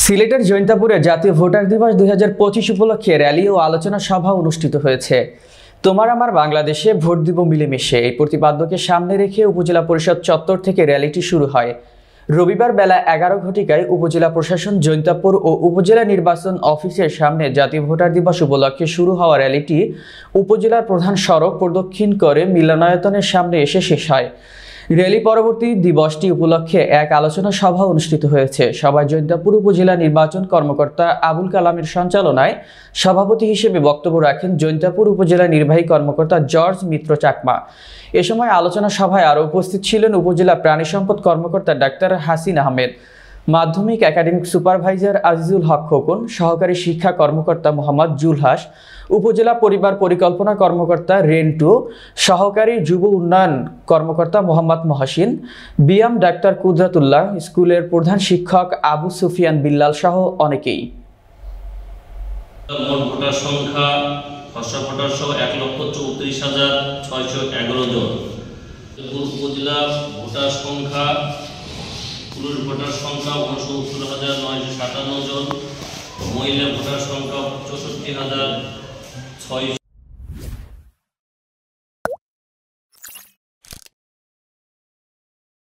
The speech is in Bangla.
সিলেটের জৈন্তাপুরে জাতীয় ভোটার দিবস 2025 উপলক্ষে র্যালি ও আলোচনা সভা অনুষ্ঠিত হয়েছে। তোমার আমার বাংলাদেশে ভোট দিব মিলেমিশে এই প্রতিপাদ্যকে সামনে রেখে উপজেলা পরিষদ চত্বর থেকে র্যালিটি শুরু হয়। রবিবার বেলা 11 ঘটিকায় উপজেলা প্রশাসন জৈন্তাপুর ও উপজেলা নির্বাচন অফিসের সামনে জাতীয় ভোটার দিবস উপলক্ষে শুরু হওয়া র্যালিটি উপজেলার প্রধান সড়ক প্রদক্ষিণ করে মিলনায়তনের সামনে এসে শেষ হয়। র্যালি পরবর্তী দিবসটি উপলক্ষে এক আলোচনা সভা অনুষ্ঠিত হয়েছে। সভায় জৈন্তাপুর উপজেলা নির্বাচন কর্মকর্তা আবুল কালামের সঞ্চালনায় সভাপতি হিসেবে বক্তব্য রাখেন জৈন্তাপুর উপজেলা নির্বাহী কর্মকর্তা জর্জ মিত্র চাকমা। এ সময় আলোচনা সভায় আরও উপস্থিত ছিলেন উপজেলা প্রাণী সম্পদ কর্মকর্তা ডাক্তার হাসিন আহমেদ, মাধ্যমিক একাডেমিক সুপারভাইজার আজিজুল হক খোকন, সহকারী শিক্ষা কর্মকর্তা মোহাম্মদ জুলহাস, উপজেলা পরিবার পরিকল্পনা কর্মকর্তা রেন্টু, সহকারী যুব উন্নয়ন কর্মকর্তা মোহাম্মদ মহসিন, বিএম ডাক্তার কুদরাতুল্লাহ, স্কুলের প্রধান শিক্ষক আবু সুফিয়ান বিল্লাল সহ অনেকেই। মোট ভোটার সংখ্যা খসড়া ভোটার সহ 1,34,611 জন। উপজেলা ভোটার সংখ্যা পুরুষ ভোটার সংখ্যা 69,957 জন, মহিলা ভোটার সংখ্যা 64,600